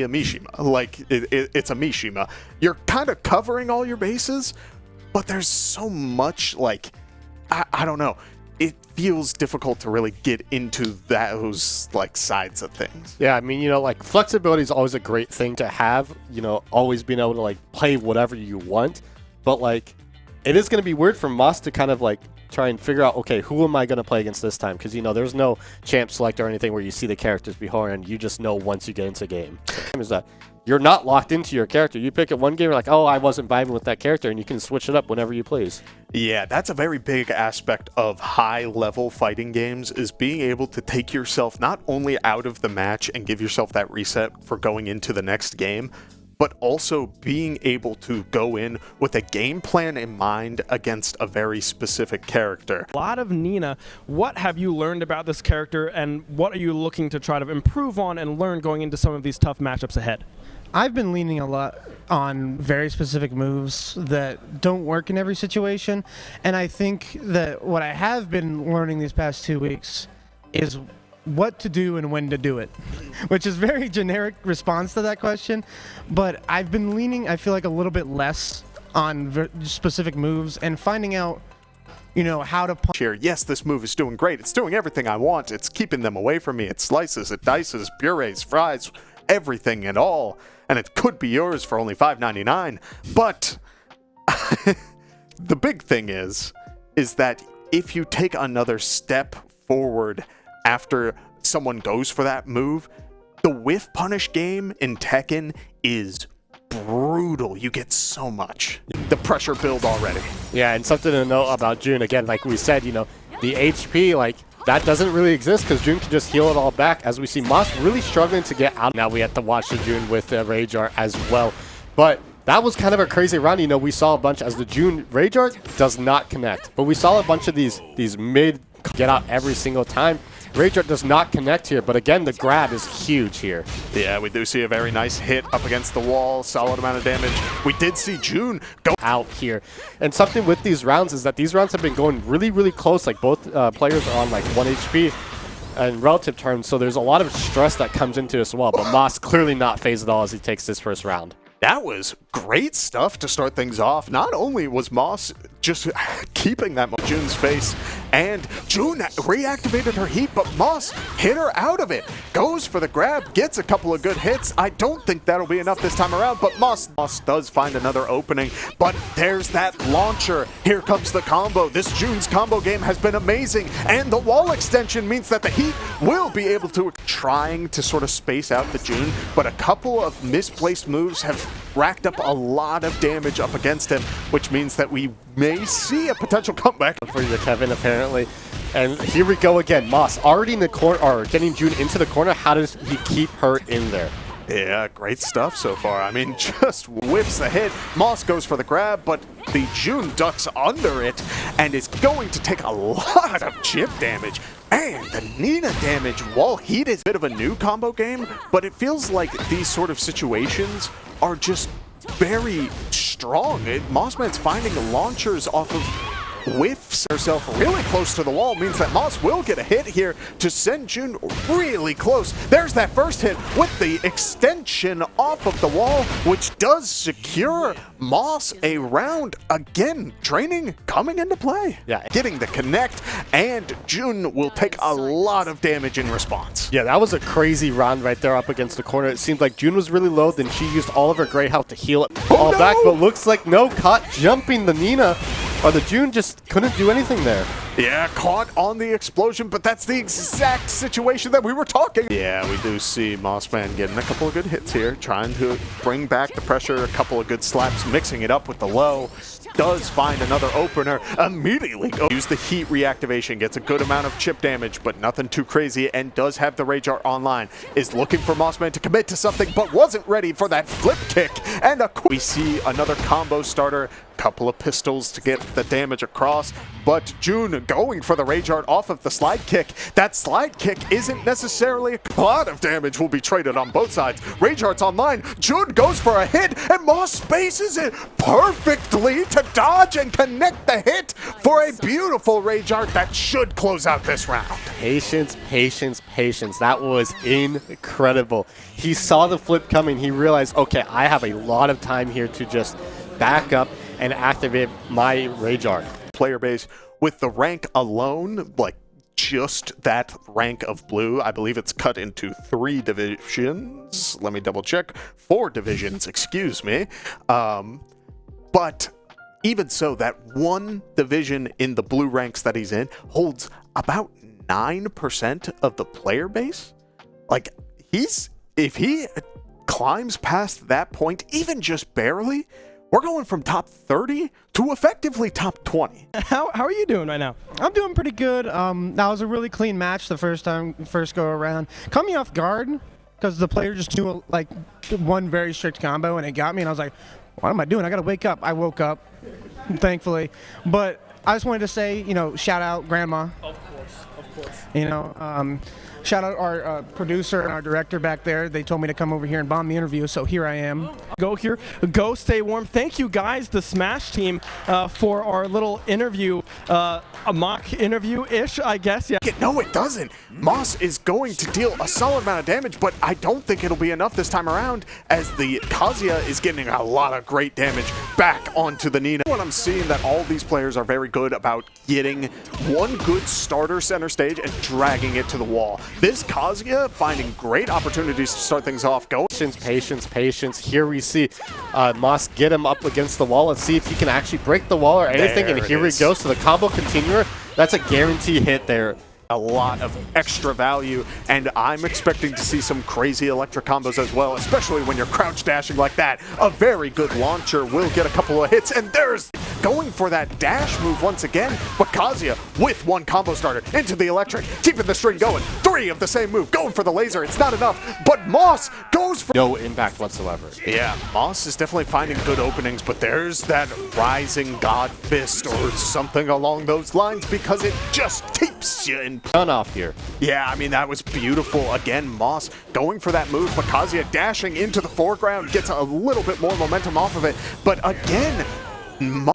a Mishima. Like, it's a Mishima. You're kind of covering all your bases, but there's so much, like, I don't know. It feels difficult to really get into those, like, sides of things. Yeah, I mean, you know, like, flexibility is always a great thing to have, you know, always being able to, like, play whatever you want. But, like, it is going to be weird for Moss to kind of, like, try and figure out, okay, who am I going to play against this time? Because, you know, there's no champ select or anything where you see the characters beforehand. You just know once you get into game. Is that you're not locked into your character. You pick it one game, you're like, oh, I wasn't vibing with that character, and you can switch it up whenever you please. Yeah, that's a very big aspect of high-level fighting games, is being able to take yourself not only out of the match and give yourself that reset for going into the next game, but also being able to go in with a game plan in mind against a very specific character. A lot of Nina. What have you learned about this character, and what are you looking to try to improve on and learn going into some of these tough matchups ahead? I've been leaning a lot on very specific moves that don't work in every situation, and I think that what I have been learning these past 2 weeks is what to do and when to do it, which is very generic response to that question, but I've been leaning, I feel like, a little bit less on specific moves and finding out, you know, how to punch. Here, yes, this move is doing great. It's doing everything I want. It's keeping them away from me. It slices, it dices, purees, fries, everything and all, and it could be yours for only $5.99. But the big thing is that if you take another step forward after someone goes for that move, the whiff punish game in Tekken is brutal. You get so much. The pressure build already. Yeah, and something to note about June, again, like we said, you know, the HP, like, that doesn't really exist because June can just heal it all back. As we see Moss really struggling to get out. Now we have to watch the June with Rage Art as well. But that was kind of a crazy round. You know, we saw a bunch as the June Rage Art does not connect. But we saw a bunch of these mid get out every single time. Rage Art does not connect here, but again, the grab is huge here. Yeah, we do see a very nice hit up against the wall, solid amount of damage. We did see June go out here. And something with these rounds is that these rounds have been going really, really close. Like, both players are on like 1 HP in relative terms, so there's a lot of stress that comes into it as well. But Moss clearly not phased at all as he takes this first round. That was great stuff to start things off. Not only was Moss just keeping that June's face, and June reactivated her heat, but Moss hit her out of it. Goes for the grab, gets a couple of good hits. I don't think that'll be enough this time around, but Moss does find another opening. But there's that launcher. Here comes the combo. This June's combo game has been amazing, and the wall extension means that the heat will be able to trying to sort of space out the June, but a couple of misplaced moves have racked up a lot of damage up against him, which means that we may see a potential comeback for the Kevin, apparently. And here we go again. Moss already in the corner, or getting June into the corner. How does he keep her in there? Yeah, great stuff so far. I mean, just whips the hit. Moss goes for the grab, but the June ducks under it and is going to take a lot of chip damage. And the Nina damage, while heat is a bit of a new combo game, but it feels like these sort of situations are just very strong. Mossman's finding launchers off of whiffs herself really close to the wall, means that Moss will get a hit here to send June really close. There's that first hit with the extension off of the wall, which does secure Moss a round. Again, training coming into play. Yeah, getting the connect, and June will take a lot of damage in response. Yeah, that was a crazy round right there up against the corner. It seemed like June was really low, then she used all of her great health to heal it all back, but looks like no, caught jumping the Nina. Or the June just couldn't do anything there. Yeah, caught on the explosion, but that's the exact situation that we were talking. Yeah, we do see Mossman getting a couple of good hits here, trying to bring back the pressure, a couple of good slaps, mixing it up with the low. Does find another opener, immediately use the heat reactivation, gets a good amount of chip damage, but nothing too crazy, and does have the Rage Art online. Is looking for Mossman to commit to something, but wasn't ready for that flip kick. And we see another combo starter Couple of pistols to get the damage across, but June going for the Rage Art off of the slide kick. That slide kick isn't necessarily a lot of damage will be traded on both sides. Rage Art's online, June goes for a hit, and Moss spaces it perfectly to dodge and connect the hit for a beautiful Rage Art that should close out this round. Patience, patience, patience. That was incredible. He saw the flip coming. He realized, okay, I have a lot of time here to just back up and activate my Rage Art. Player base with the rank alone, like just that rank of blue, I believe it's cut into 3 divisions. Let me double check. 4 divisions, excuse me. But even so, that one division in the blue ranks that he's in holds about 9% of the player base. Like, if he climbs past that point, even just barely, we're going from top 30 to effectively top 20. How are you doing right now? I'm doing pretty good. That was a really clean match the first go around. Caught me off guard because the player just knew like one very strict combo and it got me, and I was like, what am I doing? I gotta wake up. I woke up, thankfully. But I just wanted to say, shout out Grandma. Of course. Shout out our producer and our director back there. They told me to come over here and bomb the interview, so here I am. Go here, go stay warm. Thank you guys, the Smash team, for our little interview, a mock interview-ish, I guess. Yeah. No, it doesn't. Moss is going to deal a solid amount of damage, but I don't think it'll be enough this time around, as the Kazuya is getting a lot of great damage back onto the Nina. What I'm seeing that all these players are very good about getting one good starter center stage and dragging it to the wall. This Kazuya finding great opportunities to start things off. Patience, patience, patience. Here we see Moss get him up against the wall. Let's see if he can actually break the wall or anything. And here we go. So the combo continuer, that's a guarantee hit there. A lot of extra value, and I'm expecting to see some crazy electric combos as well, especially when you're crouch dashing like that. A very good launcher will get a couple of hits, and there's going for that dash move once again, but Kazuya with one combo starter into the electric, keeping the string going. 3 of the same move, going for the laser. It's not enough, but Moss goes for no impact whatsoever. Yeah, Moss is definitely finding good openings, but there's that rising god fist or something along those lines, because it just keeps you in Done off here. Yeah, I mean, that was beautiful. Again, Moss going for that move, but Kazuya dashing into the foreground, gets a little bit more momentum off of it. But again,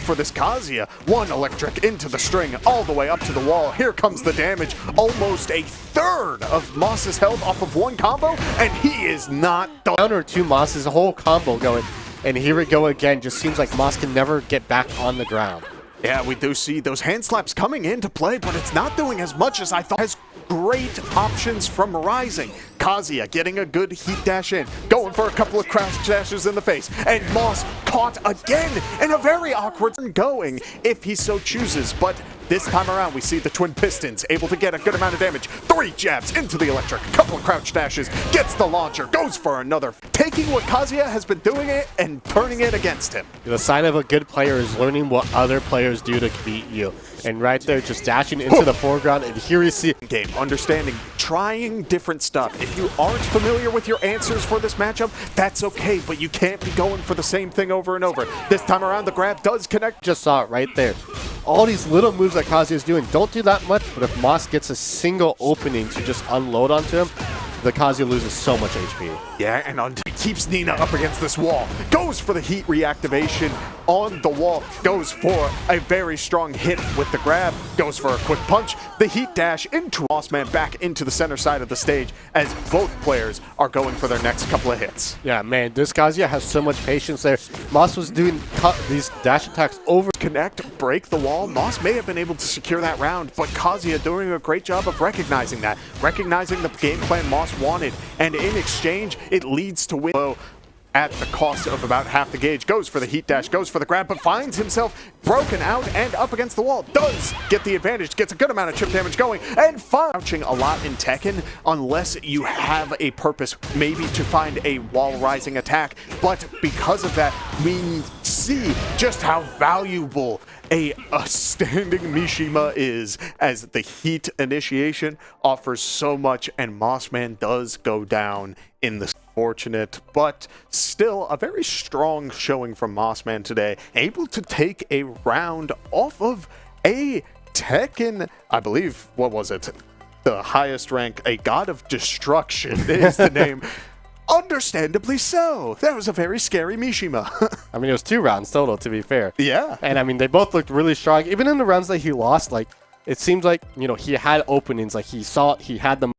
for this Kazuya, one electric into the string, all the way up to the wall. Here comes the damage. Almost a third of Moss's health off of one combo, and he is not done. Down or 2 Moss's whole combo going. And here we go again. Just seems like Moss can never get back on the ground. Yeah, we do see those hand slaps coming into play, but it's not doing as much as I thought. Has great options from Rising. Kazuya getting a good heat dash in, going for a couple of crouch dashes in the face, and Moss caught again in a very awkward going if he so chooses, but this time around we see the twin pistons able to get a good amount of damage. 3 jabs into the electric, couple of crouch dashes, gets the launcher, goes for another, taking what Kazuya has been doing it and turning it against him. The sign of a good player is learning what other players do to beat you. And right there, just dashing into the foreground, and here we see game, understanding, trying different stuff. If you aren't familiar with your answers for this matchup, that's okay, but you can't be going for the same thing over and over. This time around, the grab does connect. Just saw it right there. All these little moves that Kazuya is doing don't do that much, but if Moss gets a single opening to just unload onto him, the Kazuya loses so much HP. Yeah, and keeps Nina up against this wall. Goes for the heat reactivation on the wall. Goes for a very strong hit with the grab. Goes for a quick punch. The heat dash into Mossman back into the center side of the stage as both players are going for their next couple of hits. Yeah, man, this Kazuya has so much patience there. Moss was doing these dash attacks over. Connect, break the wall. Moss may have been able to secure that round, but Kazuya doing a great job of recognizing that. Recognizing the game plan Moss wanted, and in exchange, it leads to win at the cost of about half the gauge. Goes for the heat dash, goes for the grab, but finds himself broken out and up against the wall. Does get the advantage, gets a good amount of chip damage going, and crouching a lot in Tekken unless you have a purpose, maybe to find a wall rising attack. But because of that, we see just how valuable a standing Mishima is, as the heat initiation offers so much, and Mossman does go down in the unfortunate, but still a very strong showing from Mossman today. Able to take a round off of a Tekken, I believe, what was it? The highest rank, a God of Destruction is the name. Understandably so. That was a very scary Mishima. I mean, it was 2 rounds total, to be fair. Yeah. And I mean, they both looked really strong. Even in the rounds that he lost, like, it seems like, you know, he had openings. Like, he saw, he had them.